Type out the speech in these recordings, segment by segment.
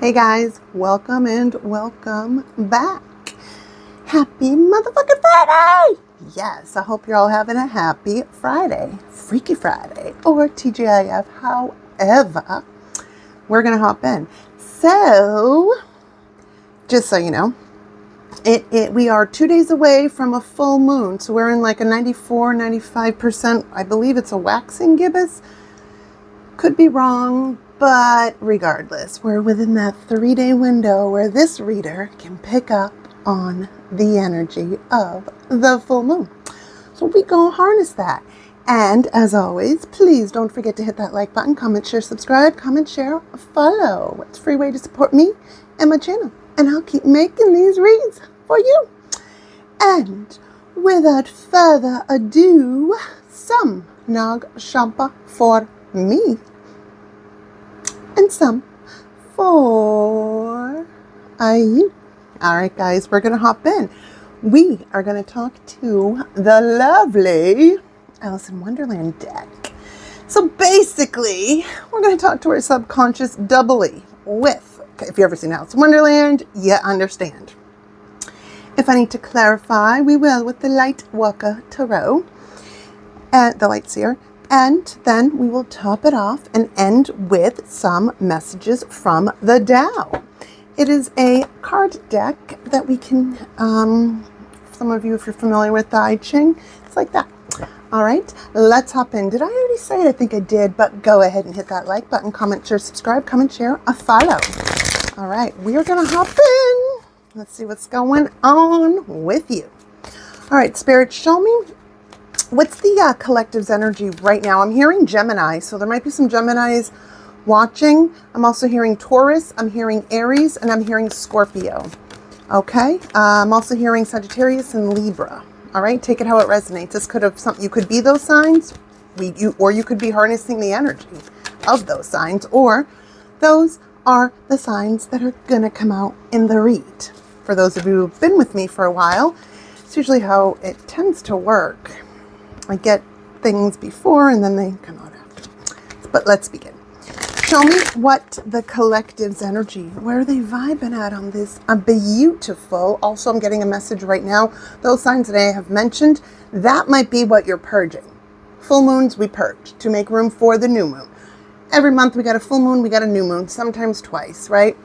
Hey guys, welcome and welcome back. Happy motherfucking Friday! Yes, I hope you're all having a happy Friday, Freaky Friday, or TGIF. However, we're going to hop in. So, just so you know, we are 2 days away from a full moon. So we're in like a 94-95%, I believe it's a waxing gibbous. Could be wrong, but regardless, we're within that 3-day window where this reader can pick up on the energy of the full moon. So we gonna harness that. And as always, please don't forget to hit that like button, comment, share, subscribe, comment, share, follow. It's a free way to support me and my channel. And I'll keep making these reads for you. And without further ado, some Nag Shampa for me. And some for you. All right, guys, we're going to hop in. We are going to talk to the lovely Alice in Wonderland deck. So basically, we're going to talk to our subconscious doubly with, if you've ever seen Alice in Wonderland, you understand. If I need to clarify, we will with the Light Walker Tarot, the Light Seer. And then we will top it off and end with some messages from the Tao. It is a card deck that we can, some of you, if you're familiar with the I Ching, it's like that. All right, let's hop in. Did I already say it? I think I did, but go ahead and hit that like button, comment, share, subscribe, comment, share, follow. All right, we are going to hop in. Let's see what's going on with you. All right, Spirit, show me. What's the collective's energy right now? I'm hearing Gemini, so there might be some Geminis watching. I'm also hearing Taurus, I'm hearing Aries, and I'm hearing Scorpio. Okay? I'm also hearing Sagittarius and Libra. All right? Take it how it resonates. This could have something. You could be those signs, or you could be harnessing the energy of those signs, or those are the signs that are going to come out in the read. For those of you who've been with me for a while, it's usually how it tends to work. I get things before and then they come out after. But let's begin. Show me what the collective's energy, where are they vibing at on this? Beautiful. Also, I'm getting a message right now. Those signs that I have mentioned, that might be what you're purging. Full moons, we purge to make room for the new moon. Every month we got a full moon, we got a new moon, sometimes twice, right?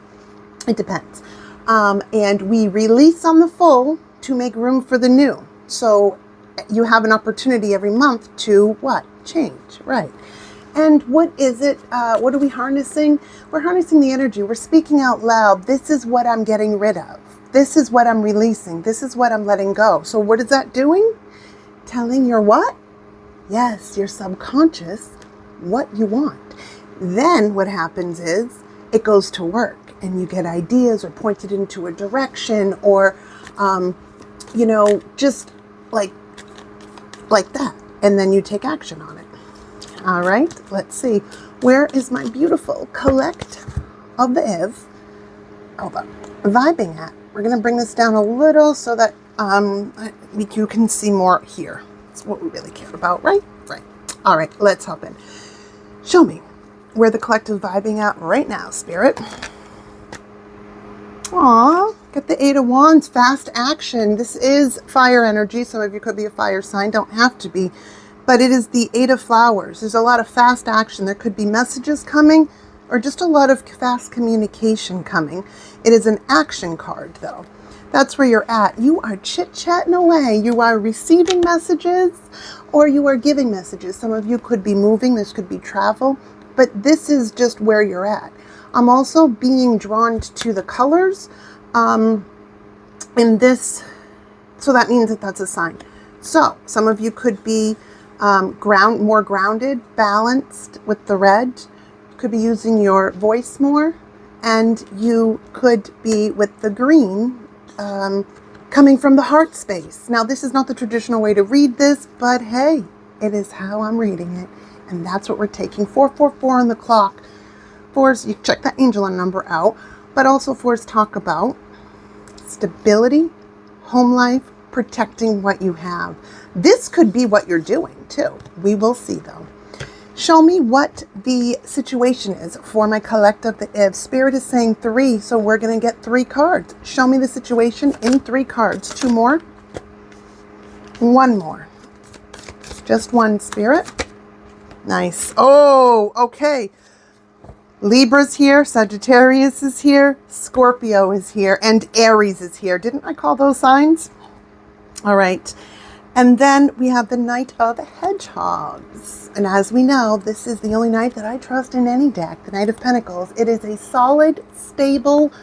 It depends. And we release on the full to make room for the new. So you have an opportunity every month to what? Change, right? And what is it? What are we harnessing? We're harnessing the energy. We're speaking out loud. This is what I'm getting rid of. This is what I'm releasing. This is what I'm letting go. So what is that doing? Telling your what? Yes, your subconscious what you want. Then what happens is it goes to work and you get ideas or pointed into a direction or, just like that, and then you take action on it. All right, let's see. Where is my beautiful collect of the Eve? Hold on. Vibing at. We're going to bring this down a little so that you can see more here. That's what we really care about, right? Right. All right, let's hop in. Show me where the collective vibing at right now, Spirit. Aw, get the Eight of Wands, fast action. This is fire energy. Some of you could be a fire sign, don't have to be. But it is the Eight of Flowers. There's a lot of fast action. There could be messages coming or just a lot of fast communication coming. It is an action card, though. That's where you're at. You are chit-chatting away. You are receiving messages or you are giving messages. Some of you could be moving. This could be travel. But this is just where you're at. I'm also being drawn to the colors in this, so that means that that's a sign. So some of you could be more grounded, balanced with the red. You could be using your voice more, and you could be with the green coming from the heart space. Now, this is not the traditional way to read this, but hey, it is how I'm reading it, and that's what we're taking. 444 on the clock. Fours, you check that angel number out, but also fours talk about stability, home life, protecting what you have. This could be what you're doing too. We will see though. Show me what the situation is for my collective. If Spirit is saying 3, so we're going to get 3 cards. Show me the situation in 3 cards. 2 more. 1 more. Just 1, Spirit. Nice. Oh, okay. Libra's here. Sagittarius is here. Scorpio is here. And Aries is here. Didn't I call those signs? All right. And then we have the Knight of Hedgehogs. And as we know, this is the only knight that I trust in any deck, the Knight of Pentacles. It is a solid, stable,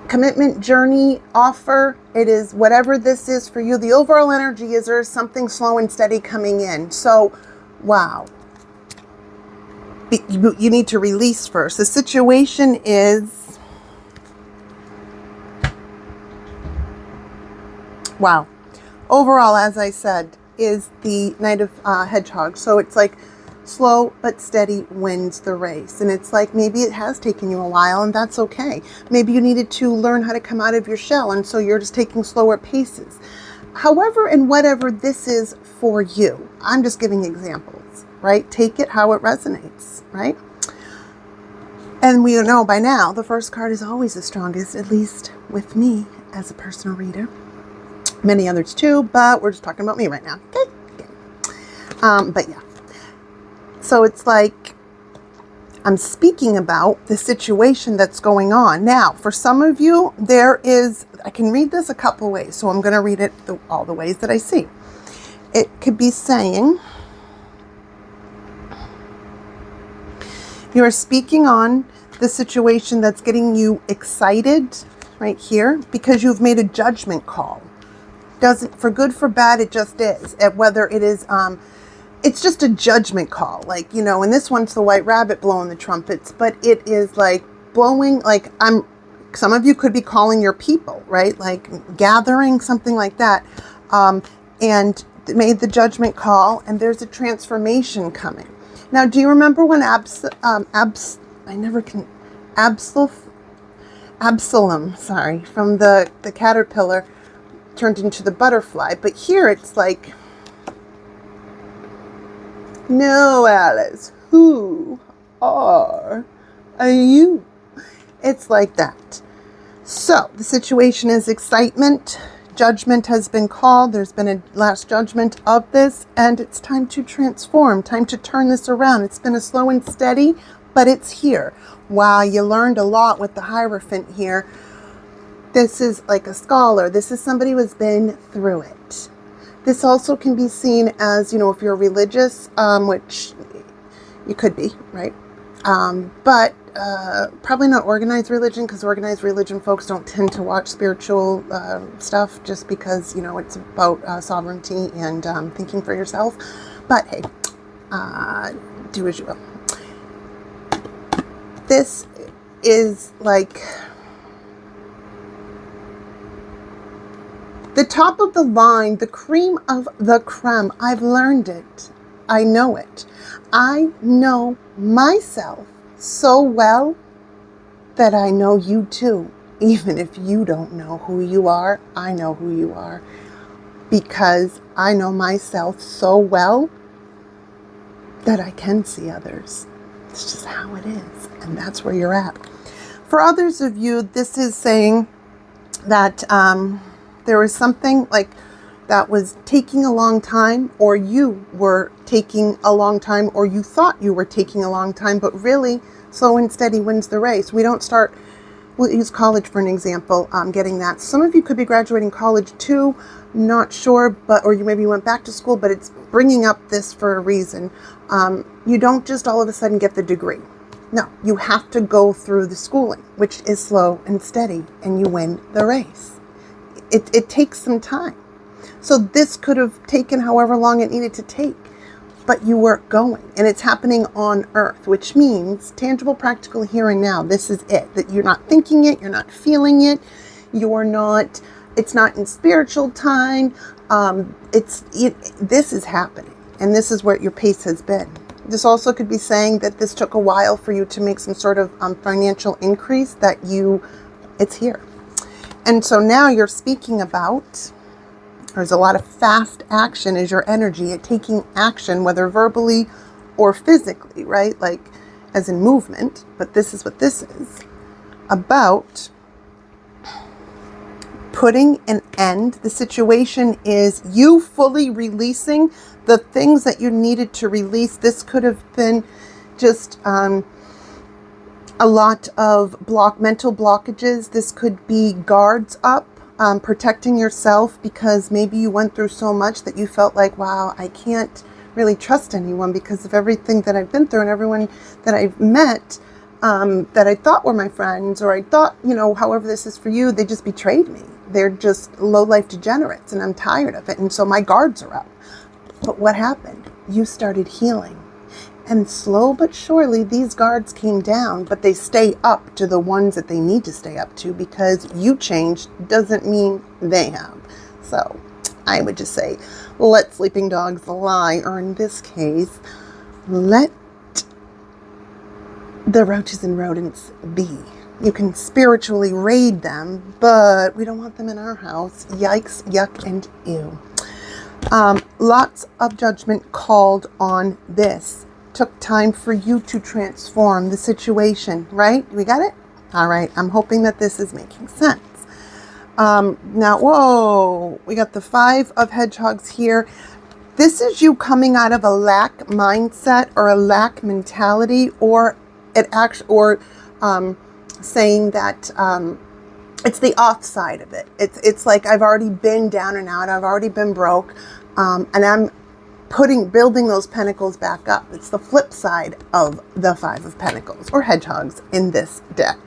commitment, journey, offer. It is whatever this is for you. The overall energy is there's something slow and steady coming in. So, wow. You need to release first. The situation is, wow. Overall, as I said, is the Knight of Hedgehogs. So it's like slow but steady wins the race. And it's like maybe it has taken you a while, and that's okay. Maybe you needed to learn how to come out of your shell, and so you're just taking slower paces. However and whatever this is for you, I'm just giving examples, right? Take it how it resonates, right? And we know by now the first card is always the strongest, at least with me as a personal reader. Many others too, but we're just talking about me right now. Okay. But yeah. So it's like I'm speaking about the situation that's going on. Now, for some of you, I can read this a couple ways. So I'm going to read it all the ways that I see. It could be saying, you are speaking on the situation that's getting you excited right here because you've made a judgment call. Doesn't, for good, for bad, it just is. Whether it is, it's just a judgment call. Like, you know, and this one's the White Rabbit blowing the trumpets, but it is like blowing, like some of you could be calling your people, right? Like gathering, something like that. And made the judgment call, and there's a transformation coming. Now, do you remember when Absalom, sorry, from the caterpillar turned into the butterfly? But here it's like, no, Alice, who are you? It's like that. So the situation is excitement. Judgment has been called. There's been a last judgment of this, and it's time to transform, time to turn this around. It's been a slow and steady, but it's here. Wow, you learned a lot with the Hierophant here. This is like a scholar. This is somebody who has been through it. This also can be seen as, you know, if you're religious, which you could be, right? But probably not organized religion, because organized religion folks don't tend to watch spiritual stuff just because, you know, it's about sovereignty and thinking for yourself. But hey, do as you will. This is like the top of the line, the cream of the creme. I've learned it. I know it. I know myself so well that I know you too. Even if you don't know who you are, I know who you are. Because I know myself so well that I can see others. It's just how it is. And that's where you're at. For others of you, this is saying that there was something like that was taking a long time, or you were taking a long time, or you thought you were taking a long time, but really slow and steady wins the race. We don't start, we'll use college for an example, getting that. Some of you could be graduating college too, not sure, but, or you maybe went back to school, but it's bringing up this for a reason. You don't just all of a sudden get the degree. No, you have to go through the schooling, which is slow and steady, and you win the race. It takes some time. So this could have taken however long it needed to take, but you were going, and it's happening on Earth, which means tangible, practical, here and now. This is it, that you're not thinking it, you're not feeling it, it's not in spiritual time. This is happening, and this is where your pace has been. This also could be saying that this took a while for you to make some sort of financial increase, it's here. And so now you're speaking about There's a lot of fast action is your energy at taking action, whether verbally or physically, right? Like as in movement, but this is what this is about. Putting an end. The situation is you fully releasing the things that you needed to release. This could have been just a lot of mental blockages. This could be guards up, protecting yourself because maybe you went through so much that you felt like, wow, I can't really trust anyone because of everything that I've been through and everyone that I've met that I thought were my friends, or I thought, however this is for you, they just betrayed me. They're just low-life degenerates and I'm tired of it. And so my guards are up. But what happened? You started healing. And slow but surely, these guards came down, but they stay up to the ones that they need to stay up to because you changed doesn't mean they have. So I would just say, let sleeping dogs lie, or in this case, let the roaches and rodents be. You can spiritually raid them, but we don't want them in our house. Yikes, yuck, and ew. Lots of judgment called on this. Took time for you to transform the situation, right? We got it? All right. I'm hoping that this is making sense. Now, whoa, we got the 5 of hedgehogs here. This is you coming out of a lack mindset or a lack mentality, or saying that it's the off side of it. It's like I've already been down and out. I've already been broke, and I'm building those pentacles back up. It's the flip side of the 5 of Pentacles or hedgehogs in this deck.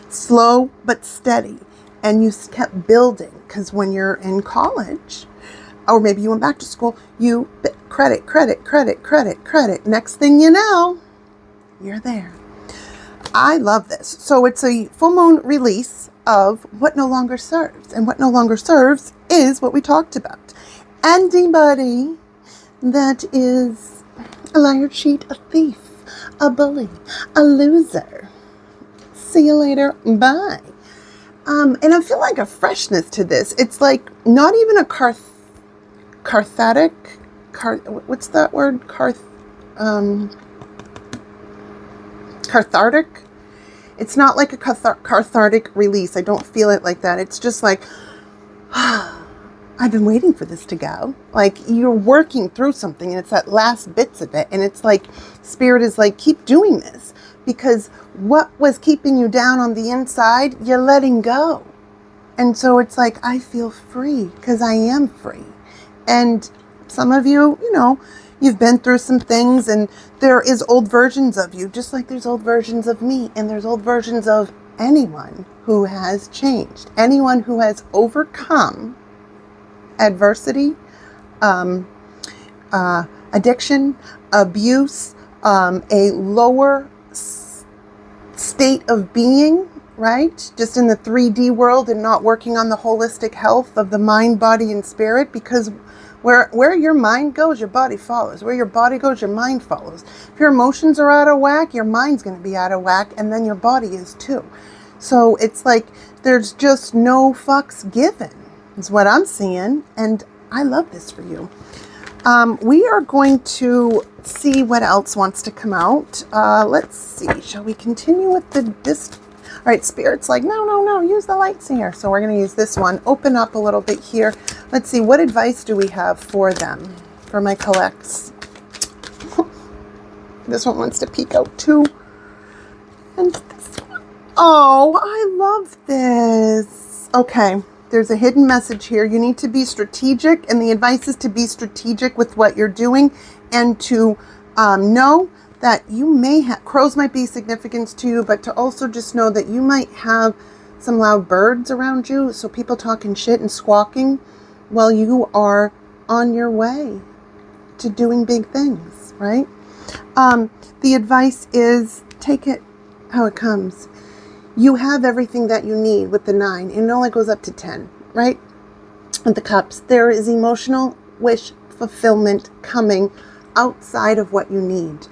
Slow but steady, and you kept building because when you're in college, or maybe you went back to school, you credit. Next thing you know, you're there. I love this. So it's a full moon release of what no longer serves. And what no longer serves is what we talked about. Anybody that is a liar, cheat, a thief, a bully, a loser. See you later. Bye. And I feel like a freshness to this. It's like not even a cathartic. What's that word? Cathartic. It's not like a cathartic release. I don't feel it like that. It's just like, I've been waiting for this to go. Like you're working through something and it's that last bits of it. And it's like, Spirit is like, keep doing this because what was keeping you down on the inside, you're letting go. And so it's like, I feel free because I am free. And some of you, you've been through some things and there is old versions of you, just like there's old versions of me and there's old versions of anyone who has changed, anyone who has overcome adversity, addiction, abuse, a lower state of being, right? Just in the 3D world and not working on the holistic health of the mind, body, and spirit, because where your mind goes, your body follows. Where your body goes, your mind follows. If your emotions are out of whack, your mind's going to be out of whack, and then your body is too. So it's like there's just no fucks given, is what I'm seeing, and I love this for you. We are going to see what else wants to come out. Let's see. Shall we continue with this? All right, Spirit's like, no, use the lights here. So we're going to use this one. Open up a little bit here. Let's see, what advice do we have for them, for my collects? This one wants to peek out too. And this one. Oh, I love this. Okay, there's a hidden message here. You need to be strategic, and the advice is to be strategic with what you're doing and to know that you may have, crows might be significant to you, but to also just know that you might have some loud birds around you. So people talking shit and squawking while you are on your way to doing big things, right? The advice is take it how it comes. You have everything that you need with the 9. It only goes up to 10, right? With the cups, there is emotional wish fulfillment coming outside of what you need.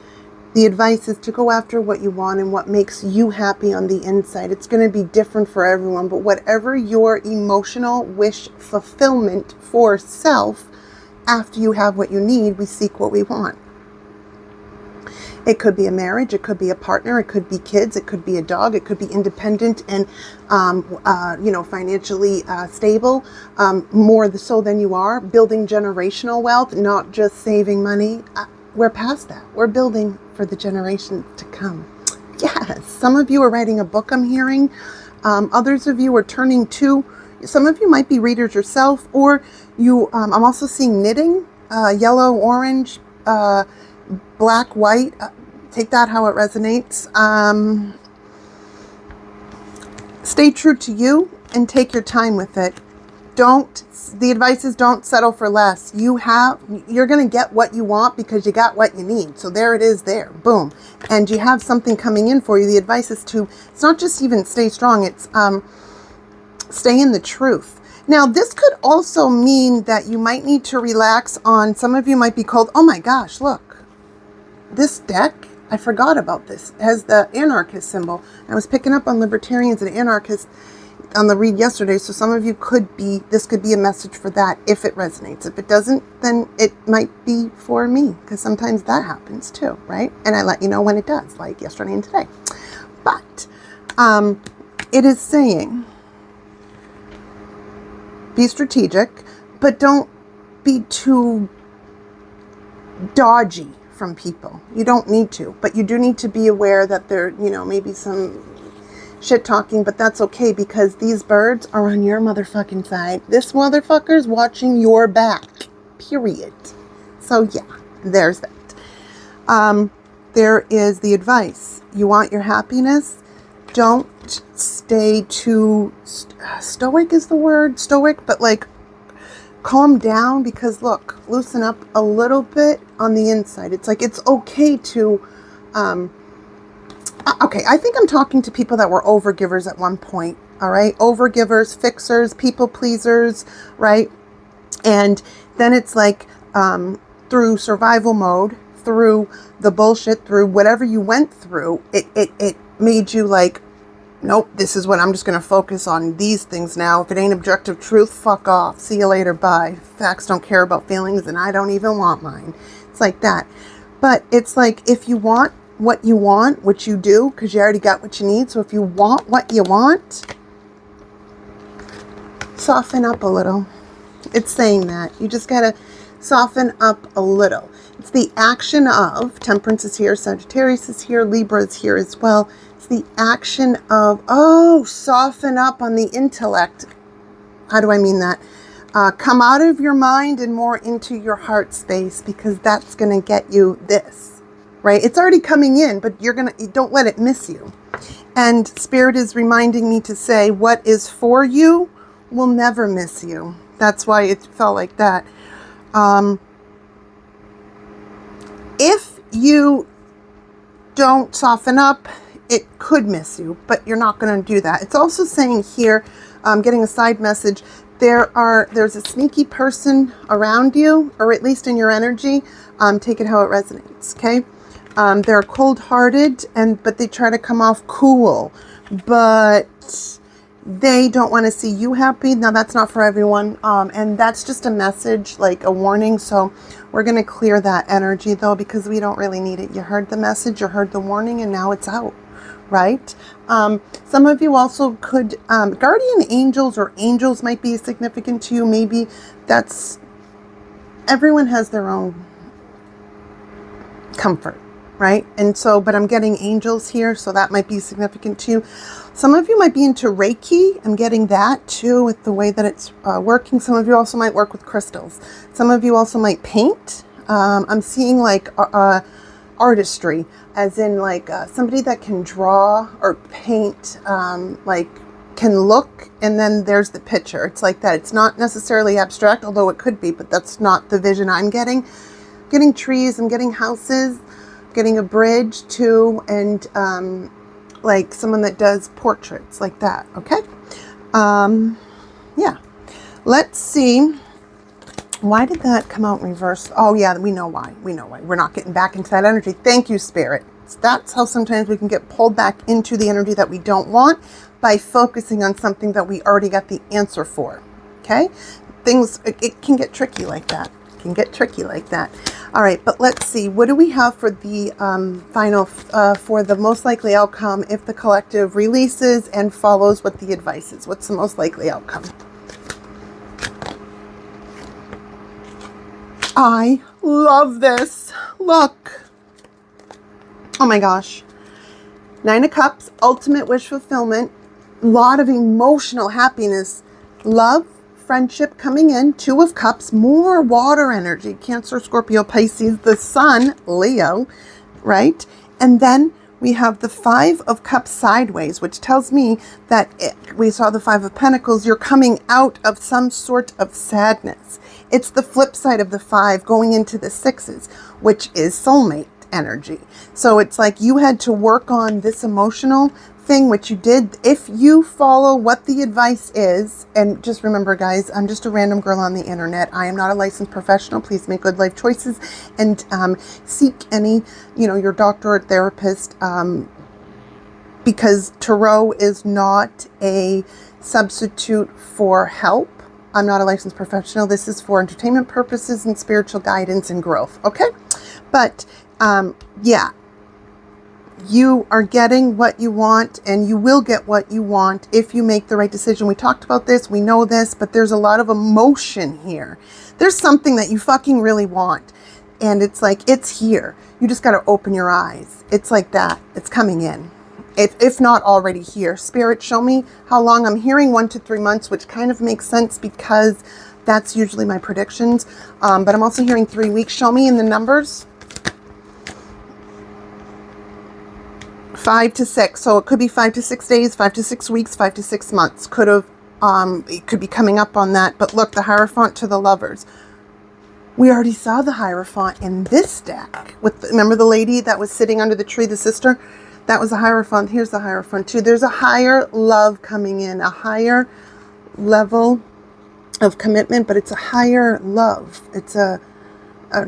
The advice is to go after what you want and what makes you happy on the inside. It's going to be different for everyone, but whatever your emotional wish fulfillment for self, after you have what you need, we seek what we want. It could be a marriage, it could be a partner, it could be kids, it could be a dog, it could be independent and, financially stable, more so than you are, building generational wealth, not just saving money. We're past that. We're building for the generation to come. Yes, some of you are writing a book, I'm hearing. Others of you are turning to, some of you might be readers yourself, or you, I'm also seeing knitting, yellow, orange, black, white. Take that how it resonates. Stay true to you and take your time with it. The advice is don't settle for less. You're going to get what you want because you got what you need. So there it is there. Boom. And you have something coming in for you. The advice is it's not just even stay strong. It's stay in the truth. Now, this could also mean that you might need to relax on, some of you might be called, oh my gosh, look, this deck, I forgot about this. It has the anarchist symbol. I was picking up on libertarians and anarchists on the read yesterday, so some of you this could be a message for that if it resonates. If it doesn't, then it might be for me, because sometimes that happens too, right? And I let you know when it does, like yesterday and today. But it is saying, be strategic, but don't be too dodgy from people. You don't need to, but you do need to be aware that there, maybe some shit talking, but that's okay, because these birds are on your motherfucking side. This motherfucker's watching your back, period. So yeah, there's that. There is the advice. You want your happiness? Don't stay too stoic is the word, but like calm down, because look, loosen up a little bit on the inside. It's like, it's okay to, okay, I think I'm talking to people that were overgivers at one point, all right? Overgivers, fixers, people pleasers, right? And then it's like, through survival mode, through the bullshit, through whatever you went through, it made you like, nope, this is what I'm just going to focus on, these things now. If it ain't objective truth, fuck off. See you later, bye. Facts don't care about feelings, and I don't even want mine. It's like that. But it's like, if you want what you want, which you do, because you already got what you need. So if you want what you want, soften up a little. It's saying that. You just got to soften up a little. It's the action of, Temperance is here, Sagittarius is here, Libra is here as well. The action of, soften up on the intellect. How do I mean that? Come out of your mind and more into your heart space, because that's going to get you this, right? It's already coming in, but don't let it miss you. And Spirit is reminding me to say, what is for you will never miss you. That's why it felt like that. If you don't soften up, it could miss you, but you're not going to do that. It's also saying here, getting a side message, there's a sneaky person around you, or at least in your energy. Take it how it resonates, okay? They're cold-hearted, but they try to come off cool, but they don't want to see you happy. Now, that's not for everyone, and that's just a message, like a warning. So we're going to clear that energy, though, because we don't really need it. You heard the message, you heard the warning, and now it's out. Right? Some of you also could, guardian angels or angels might be significant to you. Maybe everyone has their own comfort, right? And so, but I'm getting angels here, so that might be significant to you. Some of you might be into Reiki. I'm getting that too with the way that it's working. Some of you also might work with crystals. Some of you also might paint. I'm seeing like artistry, as in like somebody that can draw or paint, like can look, and then there's the picture. It's like that. It's not necessarily abstract, although it could be, but that's not the vision I'm getting. Getting trees, I'm getting houses, getting a bridge too, and like someone that does portraits like that. Okay. Yeah. Let's see Why did that come out in reverse? Oh yeah, we know why. We know why. We're not getting back into that energy. Thank you, Spirit. That's how sometimes we can get pulled back into the energy that we don't want by focusing on something that we already got the answer for. Okay? Things, it can get tricky like that. It can get tricky like that. All right, but let's see. What do we have for the final, for the most likely outcome if the collective releases and follows what the advice is? What's the most likely outcome? I love this. Look. Oh my gosh. 9 of Cups, ultimate wish fulfillment, a lot of emotional happiness, love, friendship coming in, 2 of Cups, more water energy, Cancer, Scorpio, Pisces, the Sun, Leo, right? And then we have the 5 of Cups sideways, which tells me that we saw the 5 of Pentacles, you're coming out of some sort of sadness. It's the flip side of the 5 going into the 6s, which is soulmate energy. So it's like you had to work on this emotional thing, which you did. If you follow what the advice is, and just remember, guys, I'm just a random girl on the internet. I am not a licensed professional. Please make good life choices and seek any, your doctor or therapist, because tarot is not a substitute for help. I'm not a licensed professional. This is for entertainment purposes and spiritual guidance and growth. Okay. But yeah, you are getting what you want, and you will get what you want if you make the right decision. We talked about this. We know this, but there's a lot of emotion here. There's something that you fucking really want. And it's like, it's here. You just got to open your eyes. It's like that. It's coming in. If not already here. Spirit, show me how long. I'm hearing 1 to 3 months, which kind of makes sense because that's usually my predictions. But I'm also hearing 3 weeks. Show me in the numbers. 5 to 6. So it could be 5 to 6 days, 5 to 6 weeks, 5 to 6 months. Could have, it could be coming up on that. But look, the Hierophant to the Lovers. We already saw the Hierophant in this deck. Remember the lady that was sitting under the tree, the sister? That was a Hierophant. Here's the Hierophant too. There's a higher love coming in, a higher level of commitment, but it's a higher love. It's a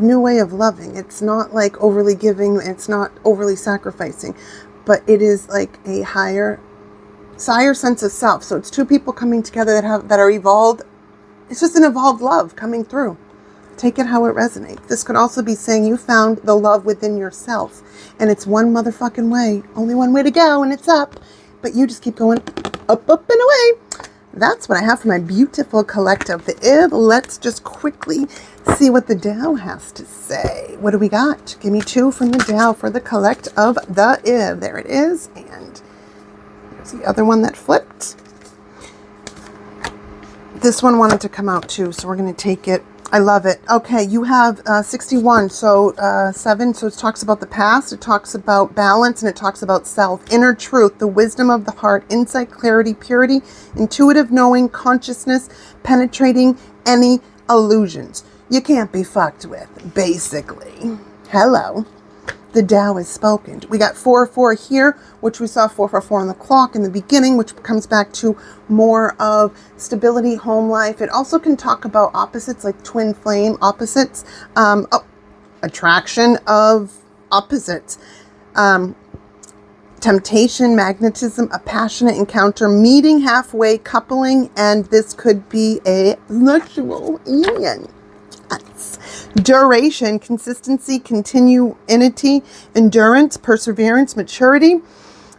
new way of loving. It's not like overly giving. It's not overly sacrificing, but it is like a higher sense of self. So it's 2 people coming together that are evolved. It's just an evolved love coming through. Take it how it resonates. This could also be saying you found the love within yourself. And it's one motherfucking way. Only one way to go, and it's up. But you just keep going up, up, and away. That's what I have for my beautiful collective, the Ib. Let's just quickly see what the Tao has to say. What do we got? Give me 2 from the Tao for the collect of the Ib. There it is. And there's the other one that flipped. This one wanted to come out too, so we're going to take it. I love it. Okay, you have 61, so 7, so it talks about the past, it talks about balance, and it talks about self, inner truth, the wisdom of the heart, insight, clarity, purity, intuitive knowing, consciousness, penetrating any illusions. You can't be fucked with, basically. Hello. The Tao is spoken. We got 4-4 here, which we saw 4-4 on the clock in the beginning, which comes back to more of stability, home life. It also can talk about opposites, like twin flame opposites, attraction of opposites, temptation, magnetism, a passionate encounter, meeting halfway, coupling, and this could be a sexual union. Duration, consistency, continuity, endurance, perseverance, maturity,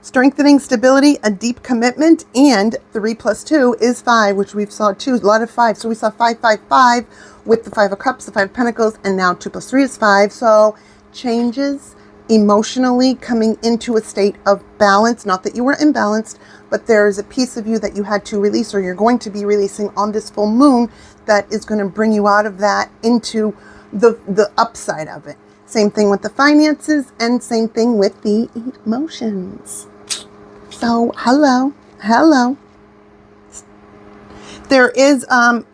strengthening, stability, a deep commitment, and 3 + 2 is 5, which we've saw too, a lot of 5. So we saw 5, 5, 5 with the 5 of Cups, the 5 of Pentacles, and now 2 + 3 is 5. So changes emotionally, coming into a state of balance. Not that you were imbalanced, but there's a piece of you that you had to release, or you're going to be releasing on this full moon, that is going to bring you out of that into the upside of it. Same thing with the finances, and same thing with the emotions. So hello. There is,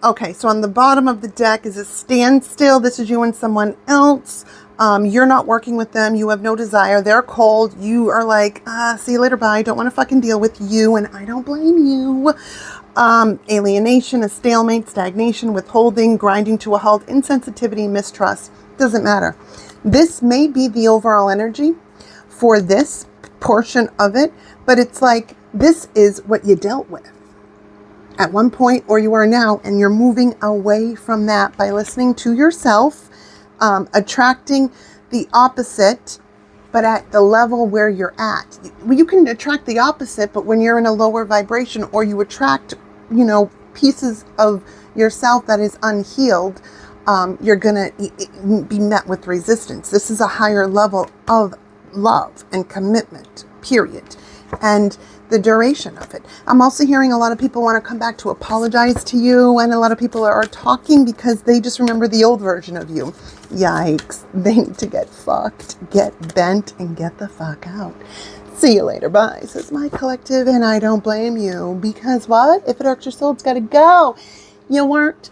okay, so on the bottom of the deck is a standstill. This is you and someone else. You're not working with them. You have no desire. They're cold. You are like, see you later, bye. Don't want to fucking deal with you, and I don't blame you. Alienation, a stalemate, stagnation, withholding, grinding to a halt, insensitivity, mistrust. Doesn't matter. This may be the overall energy for this portion of it, but it's like this is what you dealt with at one point, or you are now, and you're moving away from that by listening to yourself, attracting the opposite, but at the level where you're at. You can attract the opposite, but when you're in a lower vibration, or you attract, pieces of yourself that is unhealed, you're going to be met with resistance. This is a higher level of love and commitment, period. And the duration of it. I'm also hearing a lot of people want to come back to apologize to you, and a lot of people are talking because they just remember the old version of you. Yikes. They need to get fucked, get bent, and get the fuck out. See you later. Bye, says my collective, and I don't blame you, because what? If it irks your soul, it's got to go. You weren't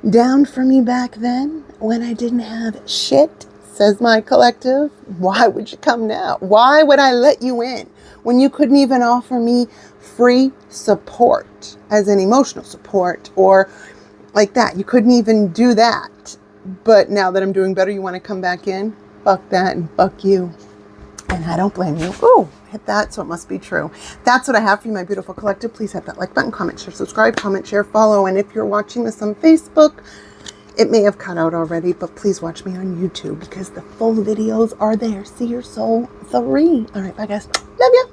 down for me back then when I didn't have shit, says my collective. Why would you come now? Why would I let you in when you couldn't even offer me free support, as in emotional support or like that? You couldn't even do that. But now that I'm doing better, you want to come back in? Fuck that and fuck you. And I don't blame you. Ooh, hit that, so it must be true. That's what I have for you, my beautiful collective. Please hit that like button, comment, share, subscribe, comment, share, follow. And if you're watching this on Facebook, it may have cut out already, but please watch me on YouTube because the full videos are there. See your soul 3. All right, bye guys. Love ya.